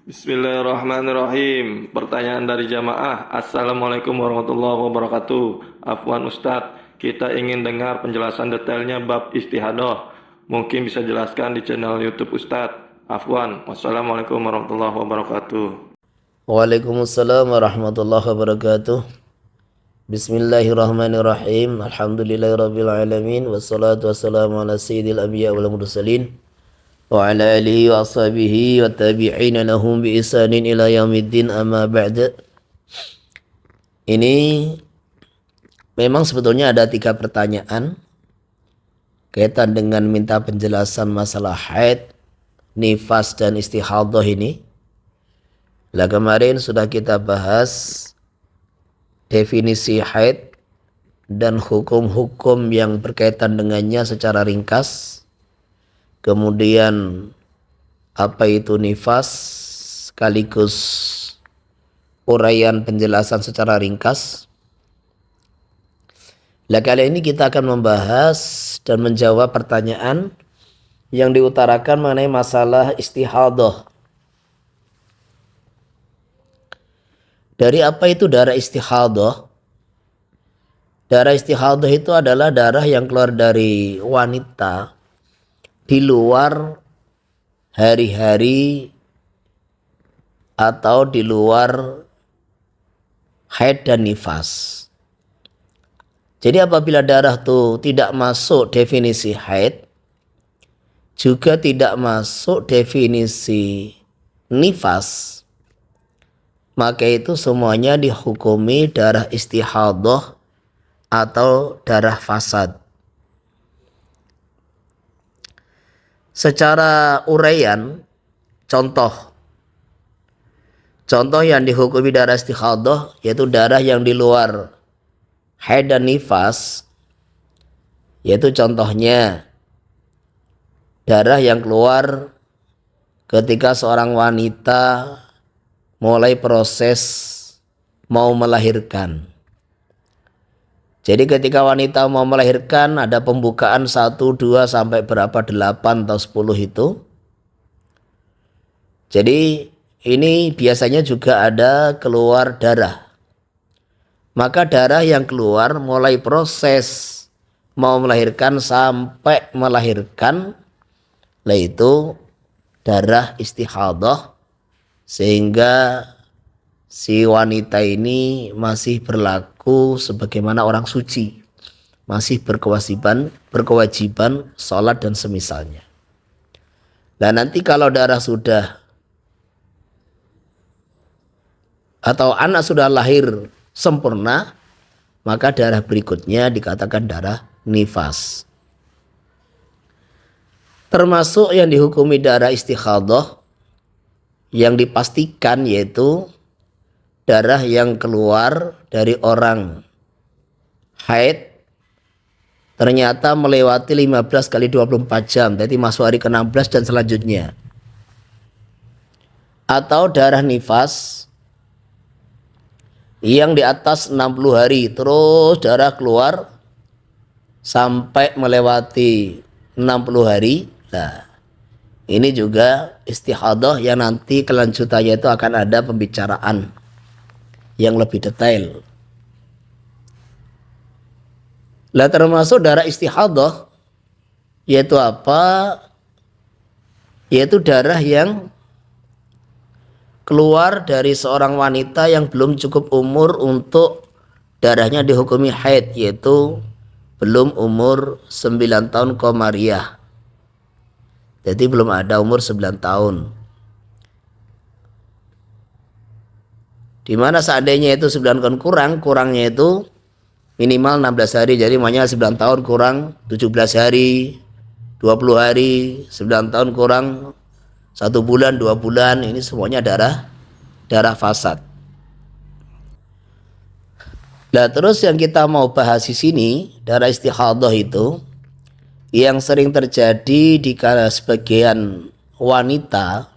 Bismillahirrahmanirrahim. Pertanyaan dari jamaah. Assalamualaikum warahmatullahi wabarakatuh. Afwan Ustadz, kita ingin dengar penjelasan detailnya bab istihadah. Mungkin bisa jelaskan di channel YouTube Ustadz. Afwan. Wassalamualaikum warahmatullahi wabarakatuh. Waalaikumsalam warahmatullahi wabarakatuh. Bismillahirrahmanirrahim. Alhamdulillahirabbil alamin wassalatu wassalamu ala sayyidil anbiya wal mursalin wa ala alihi wa ashabihi wa tabi'ina lahum bi ihsanin ila yaumiddin, amma ba'd. Ini memang sebetulnya ada 3 pertanyaan kaitan dengan minta penjelasan masalah haid, nifas dan istihadah ini. Lah kemarin sudah kita bahas definisi haid dan hukum-hukum yang berkaitan dengannya secara ringkas. Kemudian apa itu nifas sekaligus uraian penjelasan secara ringkas. Lah kali ini kita akan membahas dan menjawab pertanyaan yang diutarakan mengenai masalah istihadah. Dari apa itu darah istihadah? Darah istihadah itu adalah darah yang keluar dari wanita di luar hari-hari atau di luar haid dan nifas. Jadi apabila darah itu tidak masuk definisi haid, juga tidak masuk definisi nifas, maka itu semuanya dihukumi darah istihadah atau darah fasad. Secara uraian, contoh yang dihukumi darah istihadah yaitu darah yang di luar haid dan nifas, yaitu contohnya darah yang keluar ketika seorang wanita mulai proses mau melahirkan. Jadi ketika wanita mau melahirkan ada pembukaan 1, 2 sampai berapa 8 atau 10 itu. Jadi ini biasanya juga ada keluar darah. Maka darah yang keluar mulai proses mau melahirkan sampai melahirkan, lah itu darah istihadah, sehingga si wanita ini masih berlaku sebagaimana orang suci, masih berkewajiban sholat dan semisalnya. Dan nanti kalau darah sudah atau anak sudah lahir sempurna, maka darah berikutnya dikatakan darah nifas. Termasuk yang dihukumi darah istihadah yang dipastikan yaitu darah yang keluar dari orang haid ternyata melewati 15 kali 24 jam, jadi masuk hari ke-16 dan selanjutnya. Atau darah nifas yang di atas 60 hari terus darah keluar sampai melewati 60 hari. Nah, ini juga istihadah yang nanti kelanjutannya itu akan ada pembicaraan yang lebih detail. Lah termasuk darah istihadah yaitu apa? Yaitu darah yang keluar dari seorang wanita yang belum cukup umur untuk darahnya dihukumi haid, yaitu belum umur 9 tahun komariah. Jadi belum ada umur 9 tahun. Di mana seandainya itu 9 tahun kurangnya itu minimal 16 hari. Jadi makanya 9 tahun kurang 17 hari, 20 hari, 9 tahun kurang 1 bulan, 2 bulan. Ini semuanya darah darah fasad. Nah, terus yang kita mau bahas di sini, darah istihadah itu yang sering terjadi di sebagian wanita,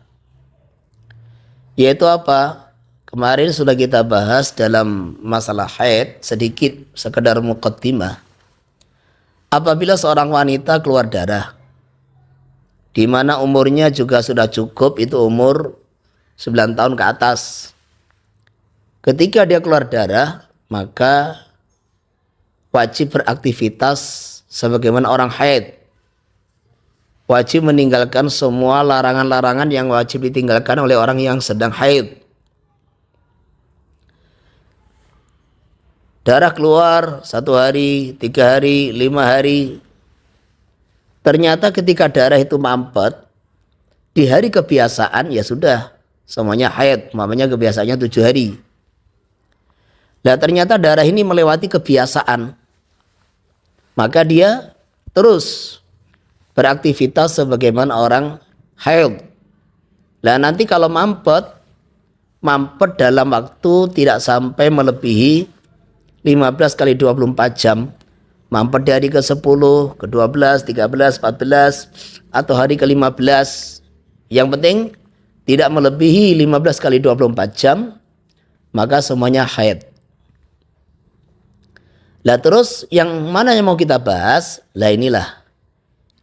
yaitu apa? Kemarin sudah kita bahas dalam masalah haid sedikit, sekedar muqaddimah. Apabila seorang wanita keluar darah, di mana umurnya juga sudah cukup, itu umur 9 tahun ke atas. Ketika dia keluar darah, maka wajib beraktivitas sebagaimana orang haid. Wajib meninggalkan semua larangan-larangan yang wajib ditinggalkan oleh orang yang sedang haid. Darah keluar 1 hari, 3 hari, 5 hari. Ternyata ketika darah itu mampet, di hari kebiasaan ya sudah, semuanya haid. Mamanya kebiasaannya 7 hari. Nah, ternyata darah ini melewati kebiasaan. Maka dia terus beraktivitas sebagaimana orang haid. Nah, nanti kalau mampet dalam waktu tidak sampai melebihi 15 kali 24 jam. Mampet di hari ke-10, ke-12, 13, 14, atau hari ke-15. Yang penting tidak melebihi 15 kali 24 jam, maka semuanya haid. Lah terus yang mana yang mau kita bahas? Lah inilah.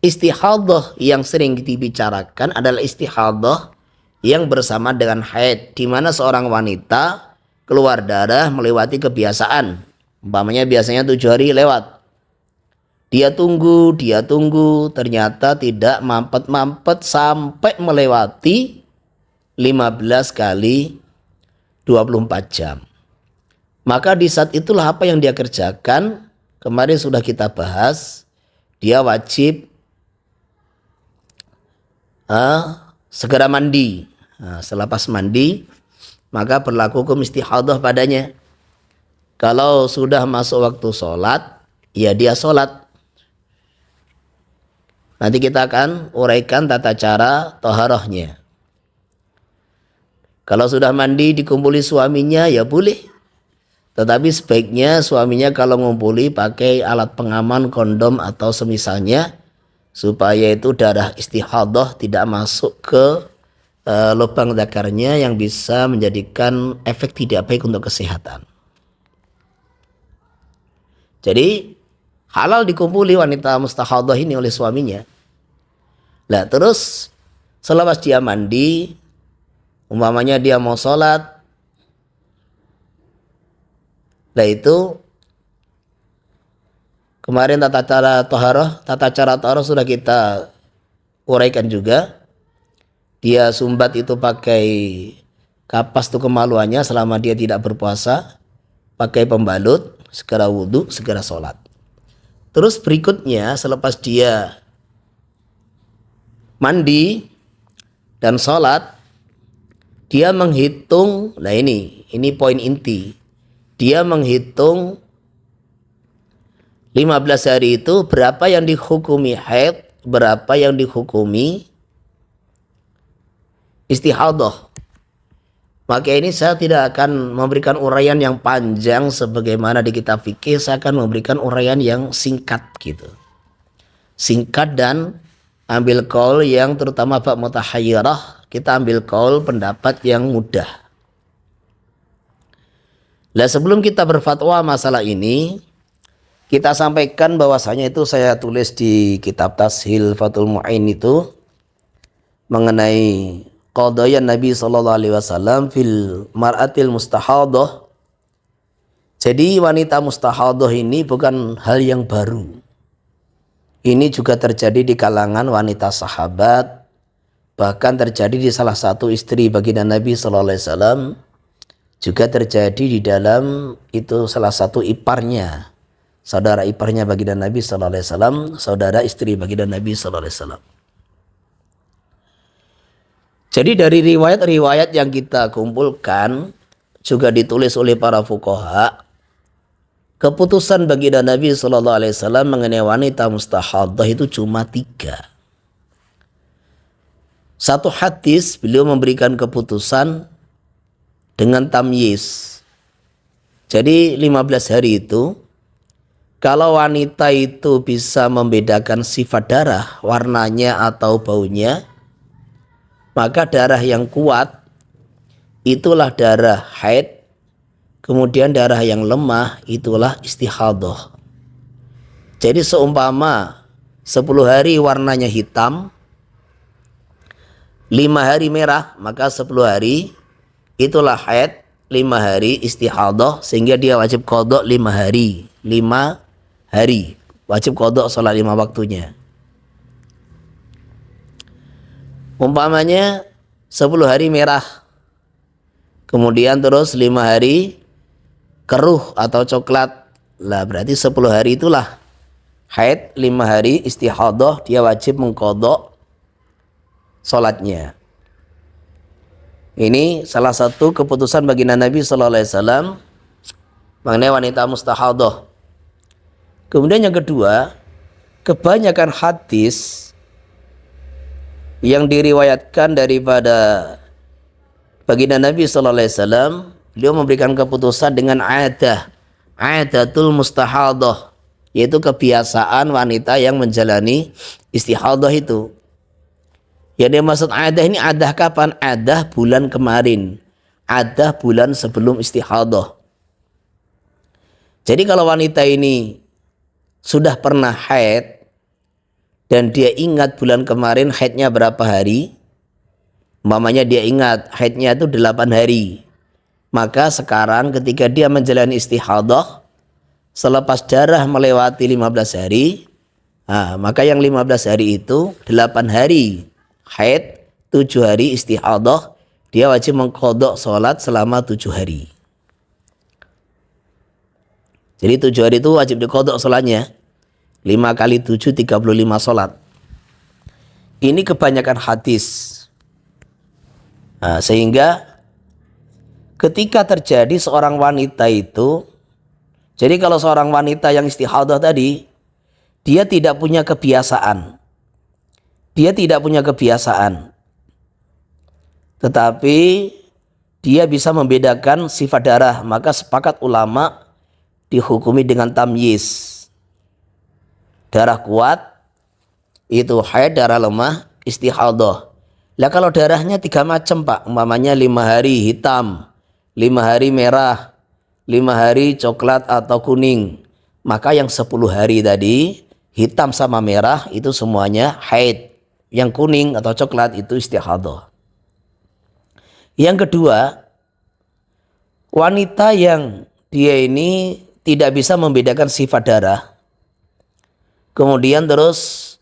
Istihadah yang sering dibicarakan adalah istihadah yang bersama dengan haid, di mana seorang wanita keluar darah melewati kebiasaan. Umpamanya biasanya 7 hari lewat. Dia tunggu, ternyata tidak mampet-mampet sampai melewati 15 kali 24 jam. Maka di saat itulah apa yang dia kerjakan? Kemarin sudah kita bahas, dia wajib segera mandi. Selepas mandi, maka berlaku hukum istihadah padanya. Kalau sudah masuk waktu sholat, ya dia sholat. Nanti kita akan uraikan tata cara toharohnya. Kalau sudah mandi dikumpuli suaminya, ya boleh. Tetapi sebaiknya suaminya kalau ngumpuli pakai alat pengaman, kondom atau semisalnya, supaya itu darah istihadah tidak masuk ke lubang zakarnya yang bisa menjadikan efek tidak baik untuk kesehatan. Jadi halal dikumpuli wanita mustahadah ini oleh suaminya. Nah terus selepas dia mandi, umpamanya dia mau sholat, nah itu kemarin tata cara toharoh sudah kita uraikan juga. Dia sumbat itu pakai kapas itu kemaluannya selama dia tidak berpuasa, pakai pembalut, segera wudhu, segera sholat. Terus berikutnya selepas dia mandi dan sholat, dia menghitung, nah ini poin inti. Dia menghitung 15 hari itu berapa yang dihukumi haid, berapa yang dihukumi istihadah. Maka ini saya tidak akan memberikan uraian yang panjang sebagaimana di kitab fikih, saya akan memberikan uraian yang singkat gitu. Singkat dan ambil qaul yang terutama bab mutahayyirah, kita ambil qaul pendapat yang mudah. Nah, sebelum kita berfatwa masalah ini, kita sampaikan bahwasanya itu saya tulis di kitab Tashil Fathul Mu'in itu mengenai qadaya Nabi SAW fil mar'atil mustahadah. Jadi wanita mustahadah ini bukan hal yang baru. Ini juga terjadi di kalangan wanita sahabat, bahkan terjadi di salah satu istri baginda Nabi SAW, juga terjadi di dalam itu salah satu iparnya, saudara iparnya baginda Nabi SAW, saudara istri baginda Nabi SAW. Jadi dari riwayat-riwayat yang kita kumpulkan, juga ditulis oleh para fuqaha, keputusan baginda Nabi SAW mengenai wanita mustahadah itu cuma 3. Satu hadis beliau memberikan keputusan dengan tamyiz. Jadi 15 hari itu, kalau wanita itu bisa membedakan sifat darah, warnanya atau baunya, maka darah yang kuat itulah darah haid, kemudian darah yang lemah itulah istihadah. Jadi seumpama 10 hari warnanya hitam, 5 hari merah, maka 10 hari itulah haid, 5 hari istihadah, sehingga dia wajib qadha 5 hari. 5 hari wajib qadha salat 5 waktunya. Umpamanya 10 hari merah, kemudian terus 5 hari keruh atau coklat, lah berarti 10 hari itulah haid, 5 hari istihadah, dia wajib mengqadha salatnya. Ini salah satu keputusan baginda Nabi sallallahu alaihi wasallam mengenai wanita mustahadah. Kemudian yang kedua, kebanyakan hadis yang diriwayatkan daripada baginda Nabi sallallahu alaihi wasallam, beliau memberikan keputusan dengan adatul mustahadah, yaitu kebiasaan wanita yang menjalani istihadah itu. Yang dimaksud adah ini, adah kapan? Adah bulan kemarin, adah bulan sebelum istihadah. Jadi kalau wanita ini sudah pernah haid dan dia ingat bulan kemarin haidnya berapa hari, umpamanya dia ingat haidnya itu 8 hari, maka sekarang ketika dia menjalani istihadah, selepas darah melewati 15 hari, maka yang 15 hari itu 8 hari haid, 7 hari istihadah, dia wajib mengqadha salat selama 7 hari. Jadi 7 hari itu wajib diqadha salatnya. 5 kali 7 35 salat. Ini kebanyakan hadis. Sehingga ketika terjadi seorang wanita itu, jadi kalau seorang wanita yang istihadah tadi, dia tidak punya kebiasaan. Dia tidak punya kebiasaan. Tetapi dia bisa membedakan sifat darah, maka sepakat ulama dihukumi dengan tamyiz. Darah kuat itu haid, darah lemah istihadah. Lah kalau darahnya 3 macam Pak, umpamanya 5 hari hitam, 5 hari merah, 5 hari coklat atau kuning, maka yang 10 hari tadi hitam sama merah itu semuanya haid. Yang kuning atau coklat itu istihadah. Yang kedua, wanita yang dia ini tidak bisa membedakan sifat darah, kemudian terus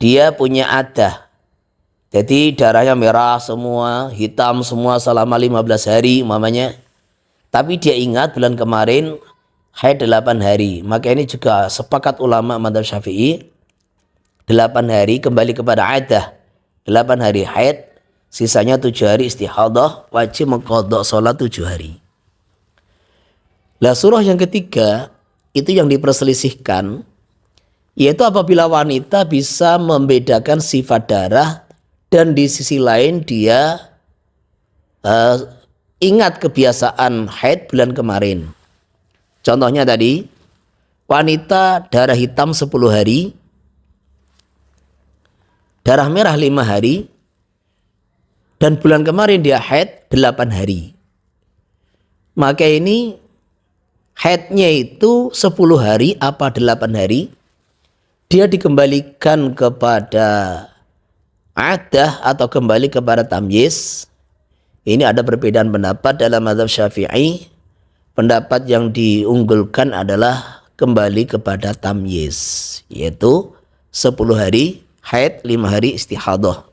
dia punya adah, jadi darahnya merah semua, hitam semua selama 15 hari umpamanya, tapi dia ingat bulan kemarin haid 8 hari, maka ini juga sepakat ulama mazhab Syafi'i, 8 hari kembali kepada adah, 8 hari haid, sisanya 7 hari istihadah, wajib mengqadha salat 7 hari. Lah surah yang ketiga itu yang diperselisihkan, yaitu apabila wanita bisa membedakan sifat darah dan di sisi lain dia ingat kebiasaan haid bulan kemarin. Contohnya tadi, wanita darah hitam 10 hari, darah merah 5 hari, dan bulan kemarin dia haid 8 hari. Maka ini haidnya itu 10 hari apa 8 hari, dia dikembalikan kepada adah atau kembali kepada tamyiz. Ini ada perbedaan pendapat dalam mazhab Syafi'i. Pendapat yang diunggulkan adalah kembali kepada tamyiz, yaitu 10 hari haid, 5 hari istihadah.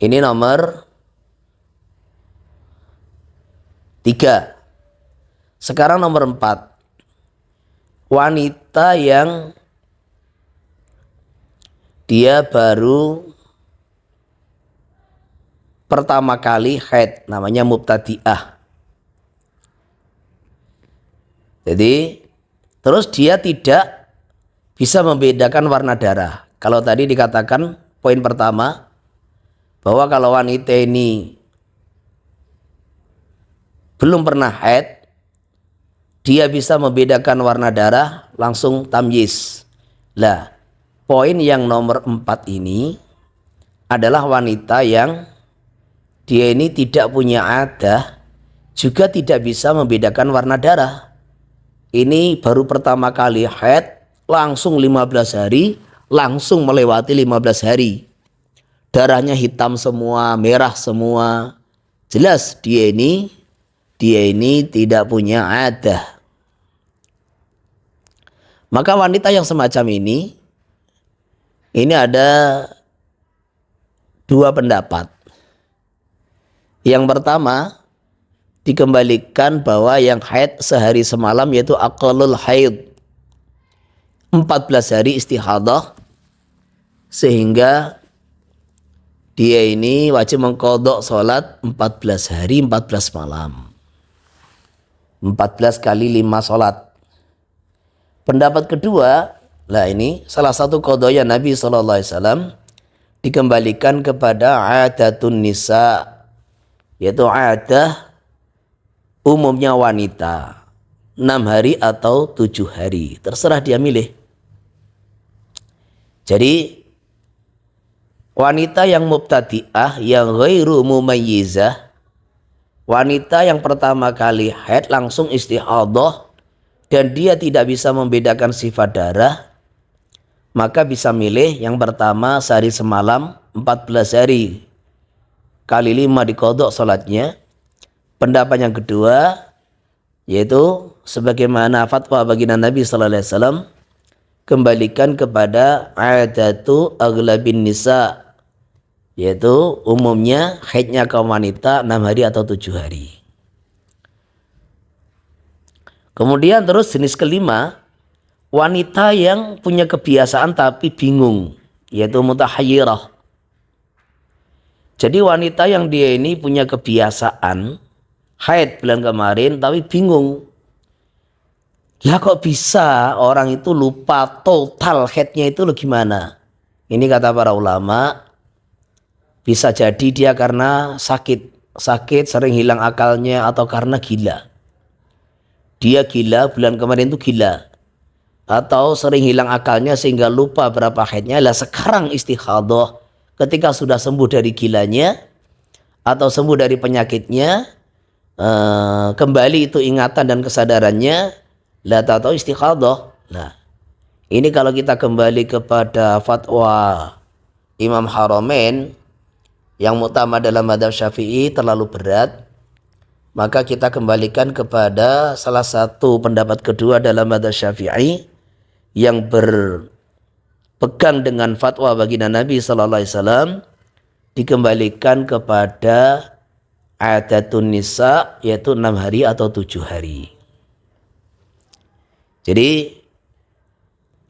Ini nomor 3. Sekarang nomor 4. Wanita yang dia baru pertama kali haid, namanya mubtadi'ah. Jadi terus dia tidak bisa membedakan warna darah. Kalau tadi dikatakan Poin pertama, bahwa kalau wanita ini belum pernah haid, dia bisa membedakan warna darah langsung tamyiz. Lah, poin yang nomor 4 ini adalah wanita yang dia ini tidak punya adah, juga tidak bisa membedakan warna darah. Ini baru pertama kali haid, langsung 15 hari, langsung melewati 15 hari. Darahnya hitam semua, merah semua. Jelas dia ini tidak punya adah. Maka wanita yang semacam ini ada dua pendapat. Yang pertama, dikembalikan bahwa yang haid sehari semalam yaitu aqallul haid, 14 hari istihadah, sehingga dia ini wajib mengqadha salat 14 hari 14 malam. 14 kali 5 salat. Pendapat kedua, lah ini salah satu qadaya Nabi SAW dikembalikan kepada adatun nisa, yaitu adah umumnya wanita, 6 hari atau 7 hari, terserah dia milih. Jadi wanita yang mubtadi'ah, yang ghairu mumayyizah, wanita yang pertama kali haid langsung istihadah dan dia tidak bisa membedakan sifat darah, maka bisa milih yang pertama sehari semalam 14 hari kali 5 diqadha salatnya. Pendapat yang kedua yaitu sebagaimana fatwa baginda Nabi sallallahu alaihi wasallam, kembalikan kepada adatu aghlabin nisa, yaitu umumnya haidnya kaum wanita 6 hari atau 7 hari. Kemudian terus jenis kelima, wanita yang punya kebiasaan tapi bingung, yaitu mutahayyirah. Jadi wanita yang dia ini punya kebiasaan haid bulan kemarin tapi bingung. Lah kok bisa orang itu lupa total haidnya itu lo gimana? Ini kata para ulama, bisa jadi dia karena sakit sering hilang akalnya atau karena gila. Dia gila, bulan kemarin itu gila. Atau sering hilang akalnya sehingga lupa berapa haidnya. Lah sekarang istihadah ketika sudah sembuh dari gilanya atau sembuh dari penyakitnya, kembali itu ingatan dan kesadarannya, lah tahu istihadah. Nah, ini kalau kita kembali kepada fatwa Imam Haramain yang muktamad dalam mazhab Syafi'i terlalu berat, maka kita kembalikan kepada salah satu pendapat kedua dalam mazhab Syafi'i yang berpegang dengan fatwa baginda Nabi sallallahu alaihi wasallam, dikembalikan kepada adatun nisa, yaitu 6 hari atau 7 hari. Jadi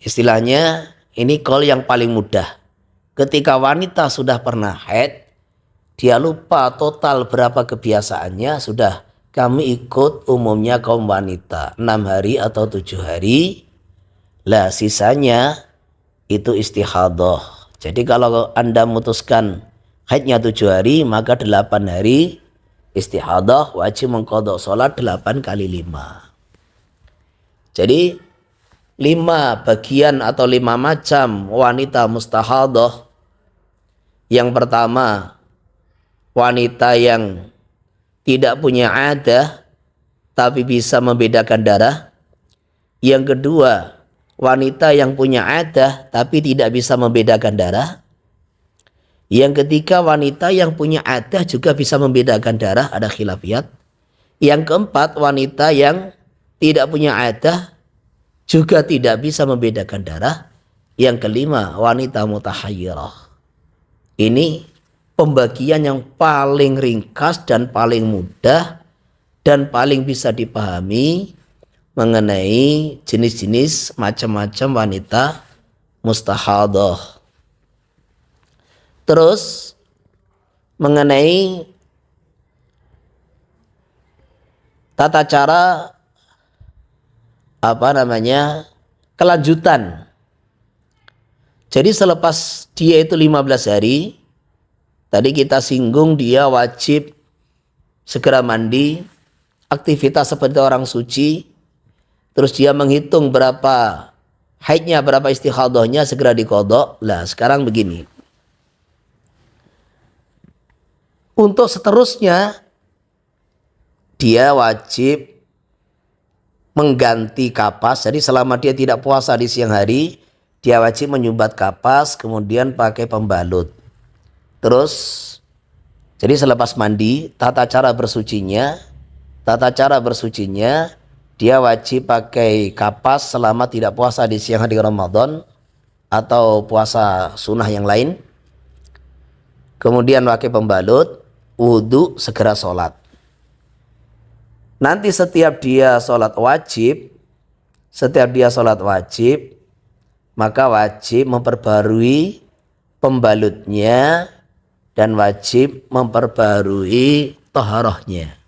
istilahnya ini qaul yang paling mudah. Ketika wanita sudah pernah haid, dia lupa total berapa kebiasaannya, sudah kami ikut umumnya kaum wanita 6 hari atau 7 hari. Lah sisanya itu istihadah. Jadi kalau Anda memutuskan haidnya 7 hari, maka 8 hari istihadah, wajib mengqadha salat 8 kali 5. Jadi 5 bagian atau 5 macam wanita mustahadah. Yang pertama, wanita yang tidak punya adah tapi bisa membedakan darah. Yang kedua, wanita yang punya adah tapi tidak bisa membedakan darah. Yang ketiga, wanita yang punya adah juga bisa membedakan darah, ada khilafiyat. Yang keempat, wanita yang tidak punya adah juga tidak bisa membedakan darah. Yang kelima, wanita mutahayyirah. Ini pembagian yang paling ringkas dan paling mudah dan paling bisa dipahami mengenai jenis-jenis macam-macam wanita mustahadah. Terus mengenai tata cara kelanjutan Jadi selepas dia itu 15 hari, tadi kita singgung dia wajib segera mandi, aktivitas seperti orang suci, terus dia menghitung berapa haidnya, berapa istikhadohnya, segera diqadha. Lah sekarang begini. Untuk seterusnya, dia wajib mengganti kapas. Jadi selama dia tidak puasa di siang hari, dia wajib menyumbat kapas, kemudian pakai pembalut. Terus, jadi selepas mandi, tata cara bersucinya, dia wajib pakai kapas selama tidak puasa di siang hari Ramadan atau puasa sunnah yang lain. Kemudian pakai pembalut, wudhu, segera sholat. Nanti setiap dia sholat wajib, maka wajib memperbarui pembalutnya dan wajib memperbarui taharahnya.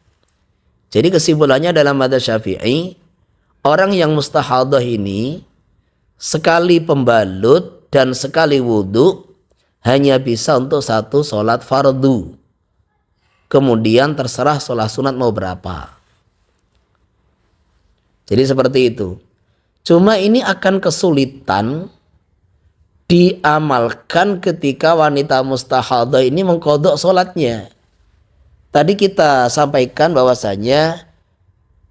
Jadi kesimpulannya dalam madzhab Syafi'i, orang yang mustahadah ini sekali pembalut dan sekali wudhu hanya bisa untuk satu sholat fardu. Kemudian terserah sholat sunat mau berapa. Jadi seperti itu. Cuma ini akan kesulitan diamalkan ketika wanita mustahadah ini mengqadha sholatnya. Tadi kita sampaikan bahwasanya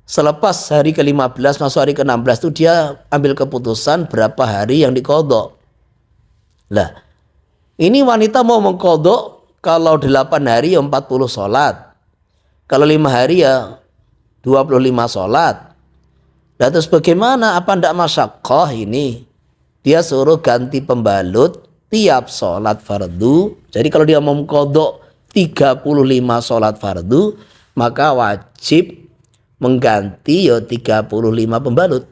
selepas hari ke-15 masuk hari ke-16 itu dia ambil keputusan berapa hari yang diqadha. Lah, ini wanita mau mengqadha kalau 8 hari ya 40 sholat. Kalau 5 hari ya 25 sholat. Nah terus bagaimana? Apa ndak masyaqqah ini? Dia suruh ganti pembalut tiap sholat fardu. Jadi kalau dia mau qadha 35 sholat fardu, maka wajib mengganti ya 35 pembalut.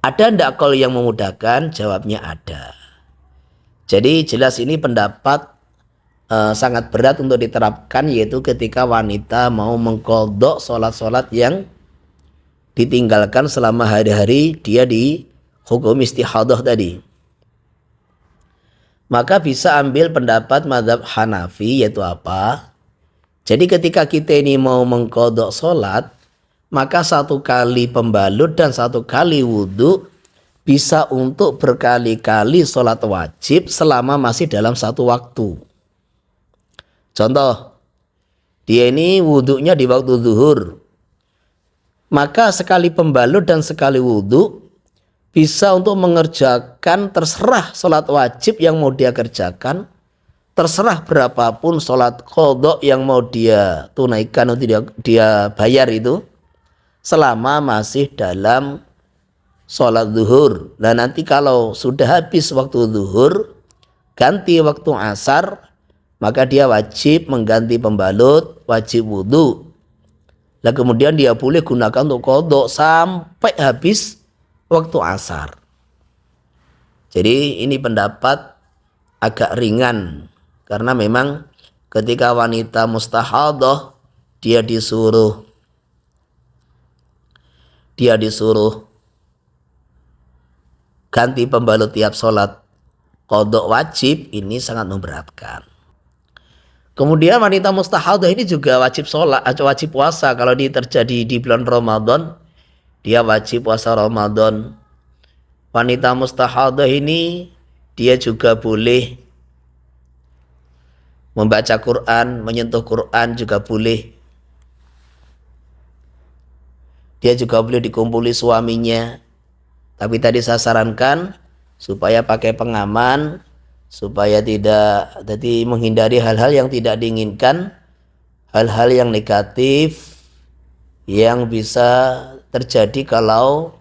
Ada ndak qaul yang memudahkan? Jawabnya ada. Jadi jelas ini pendapat sangat berat untuk diterapkan, yaitu ketika wanita mau mengqadha sholat-sholat yang ditinggalkan selama hari-hari dia di hukum istihadah tadi. Maka bisa ambil pendapat mazhab Hanafi, yaitu apa? Jadi ketika kita ini mau mengqadha sholat, maka satu kali pembalut dan satu kali wudhu bisa untuk berkali-kali sholat wajib selama masih dalam satu waktu. Contoh, dia ini wudhunya di waktu zuhur. Maka sekali pembalut dan sekali wudhu bisa untuk mengerjakan terserah sholat wajib yang mau dia kerjakan, terserah berapapun sholat qadha yang mau dia tunaikan atau dia bayar itu, selama masih dalam sholat zuhur. Nah nanti kalau sudah habis waktu zuhur, ganti waktu asar, maka dia wajib mengganti pembalut, wajib wudhu. Nah kemudian dia boleh gunakan untuk qadha sampai habis waktu asar. Jadi ini pendapat agak ringan, karena memang ketika wanita mustahadah dia disuruh ganti pembalut tiap sholat qadha wajib, ini sangat memberatkan. Kemudian wanita mustahadah ini juga wajib sholat atau wajib puasa. Kalau ini terjadi di bulan Ramadan, dia wajib puasa Ramadan. Wanita mustahadah ini dia juga boleh membaca Quran, menyentuh Quran juga boleh. Dia juga boleh dikumpuli suaminya. Tapi tadi saya sarankan supaya pakai pengaman, supaya tidak, jadi menghindari hal-hal yang tidak diinginkan, hal-hal yang negatif yang bisa terjadi kalau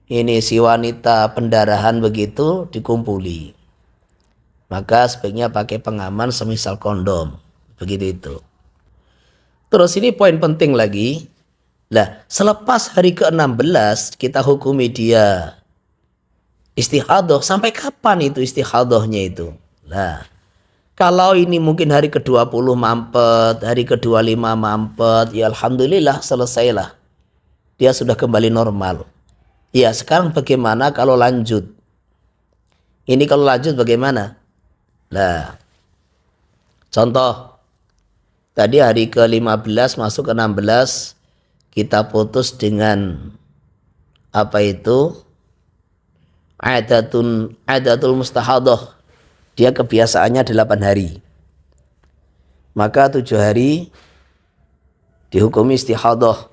ini si wanita pendarahan begitu dikumpuli. Maka sebaiknya pakai pengaman semisal kondom, begitu itu. Terus ini poin penting lagi. Lah, selepas hari ke-16 kita hukumi dia istihadah. Sampai kapan itu istihadahnya itu? Nah, kalau ini mungkin hari ke-20 mampet, hari ke-25 mampet, ya alhamdulillah selesailah. Dia sudah kembali normal. Ya, sekarang bagaimana kalau lanjut? Ini kalau lanjut bagaimana? Nah, contoh tadi hari ke-15 masuk ke 16 kita putus dengan apa itu? Adatul mustahadah. Dia kebiasaannya 8 hari. Maka 7 hari dihukumi istihadah.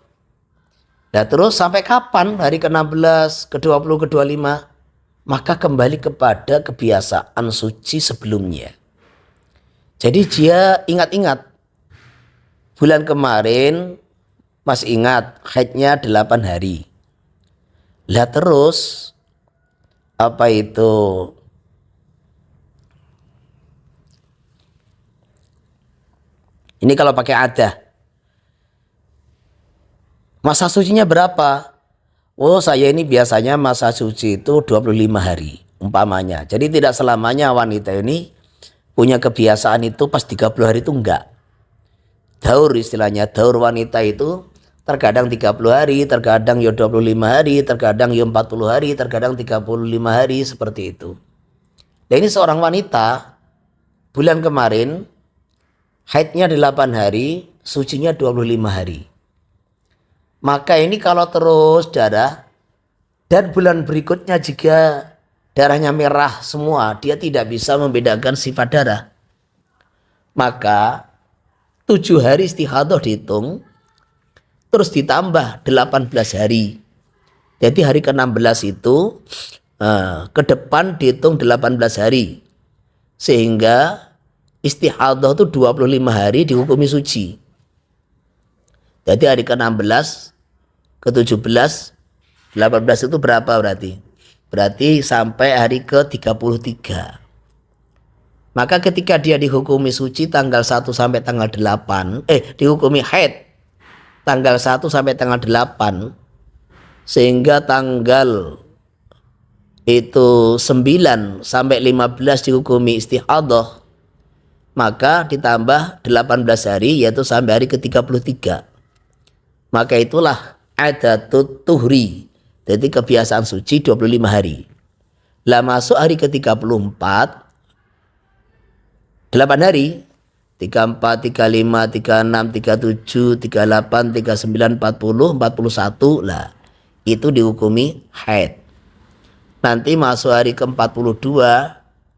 Nah terus sampai kapan hari ke-16, ke-20, ke-25? Maka kembali kepada kebiasaan suci sebelumnya. Jadi dia ingat-ingat. Bulan kemarin masih ingat haidnya 8 hari. Lah terus apa itu? Ini kalau pakai adah. Masa sucinya berapa? Oh saya ini biasanya masa suci itu 25 hari umpamanya. Jadi tidak selamanya wanita ini punya kebiasaan itu pas 30 hari itu enggak. Daur istilahnya, daur wanita itu terkadang 30 hari, terkadang ya 25 hari, terkadang ya 40 hari, terkadang 35 hari seperti itu. Dan ini seorang wanita bulan kemarin haidnya 8 hari, sucinya 25 hari. Maka ini kalau terus darah dan bulan berikutnya jika darahnya merah semua, dia tidak bisa membedakan sifat darah. Maka 7 hari istihadah dihitung, terus ditambah 18 hari. Jadi hari ke-16 itu ke depan dihitung 18 hari. Sehingga istihadah itu 25 hari dihukumi suci. Jadi hari ke-16, ke-17, 18 itu berapa berarti? Berarti sampai hari ke-33. Maka ketika dia dihukumi suci tanggal 1 sampai tanggal 8, dihukumi haid tanggal 1 sampai tanggal 8, sehingga tanggal itu 9 sampai 15 dihukumi istihadah, maka ditambah 18 hari yaitu sampai hari ke-33. Maka itulah adatut tuhri. Jadi kebiasaan suci 25 hari. Lah masuk hari ke-34, 8 hari. 34, 35, 36, 37, 38, 39, 40, 41. Lah itu dihukumi haid. Nanti masuk hari ke-42,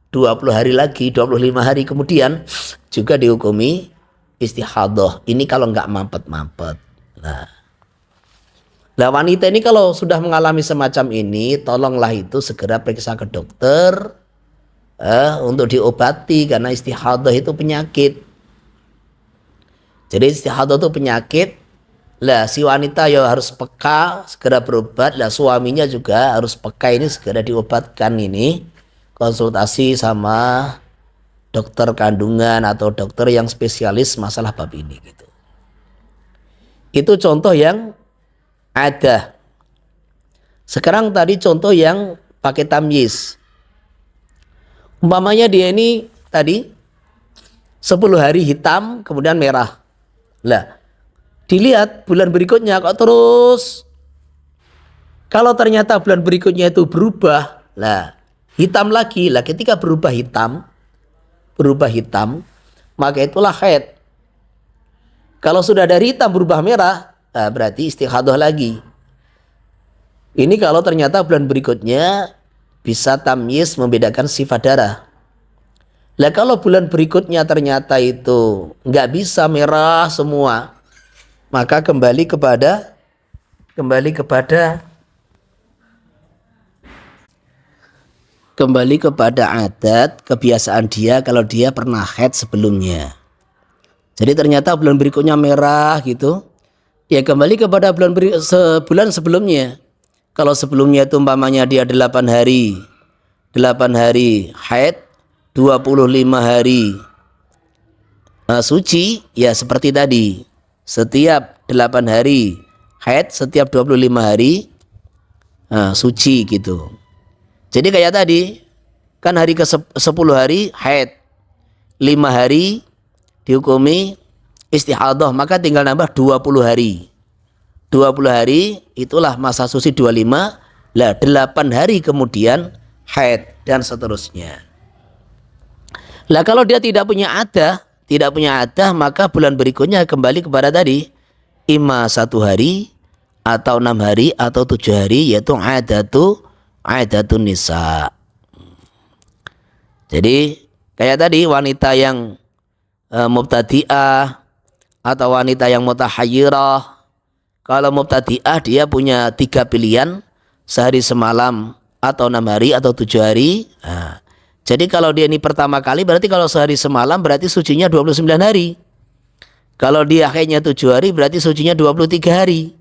20 hari lagi, 25 hari kemudian juga dihukumi istihadah. Ini kalau nggak mampet-mampet. Nah, wanita ini kalau sudah mengalami semacam ini, tolonglah itu segera periksa ke dokter untuk diobati karena istihadah itu penyakit. Jadi istihadah itu penyakit. Lah si wanita ya harus peka, segera berobat. Lah suaminya juga harus peka ini segera diobatkan ini. Konsultasi sama dokter kandungan atau dokter yang spesialis masalah bab ini gitu. Itu contoh yang ada. Sekarang tadi contoh yang pakai tamyiz. Umpamanya dia ini tadi 10 hari hitam kemudian merah. Lah, dilihat bulan berikutnya kok terus. Kalau ternyata bulan berikutnya itu berubah, lah hitam lagi. Lah ketika berubah hitam, maka itulah haid. Kalau sudah dari hitam berubah merah, nah berarti istihadah lagi. Ini kalau ternyata bulan berikutnya bisa tamyiz membedakan sifat darah. Lah kalau bulan berikutnya ternyata itu nggak bisa merah semua, maka kembali kepada adat kebiasaan dia kalau dia pernah haid sebelumnya. Jadi ternyata bulan berikutnya merah gitu, ya kembali kepada bulan sebelumnya. Kalau sebelumnya itu umpamanya dia 8 hari haid, 25 hari suci, ya seperti tadi. Setiap 8 hari haid, setiap 25 hari suci gitu. Jadi kayak tadi, kan hari ke-10 hari haid, 5 hari dihukumi istihadah, maka tinggal nambah 20 hari. 20 hari itulah masa suci 25. Lah 8 hari kemudian haid dan seterusnya. Lah kalau dia tidak punya adah, maka bulan berikutnya kembali kepada tadi, ima 1 hari atau 6 hari atau 7 hari, yaitu adatun nisa. Jadi kayak tadi wanita yang mubtadi'ah atau wanita yang mutahayyirah. Kalau mubtadi'ah dia punya 3 pilihan, sehari semalam atau 6 hari atau 7 hari. Nah, jadi kalau dia ini pertama kali, berarti kalau sehari semalam berarti sucinya 29 hari. Kalau dia haidnya 7 hari berarti sucinya 23 hari.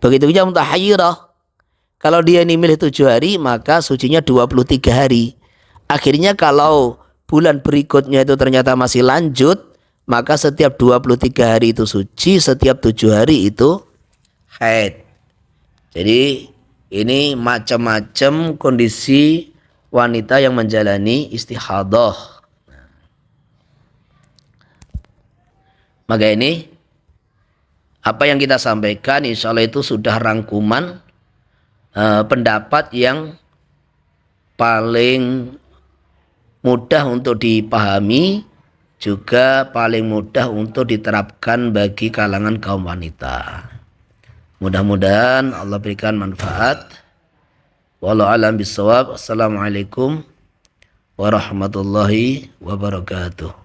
Begitu juga mutahayyirah. Kalau dia ini milih 7 hari maka sucinya 23 hari. Akhirnya kalau bulan berikutnya itu ternyata masih lanjut, maka setiap 23 hari itu suci, setiap 7 hari itu haid. Jadi ini macam-macam kondisi wanita yang menjalani istihadah. Maka ini apa yang kita sampaikan insya Allah itu sudah rangkuman pendapat yang paling mudah untuk dipahami, juga paling mudah untuk diterapkan bagi kalangan kaum wanita. Mudah-mudahan Allah berikan manfaat. Wallahu a'lam bishawab. Assalamualaikum warahmatullahi wabarakatuh.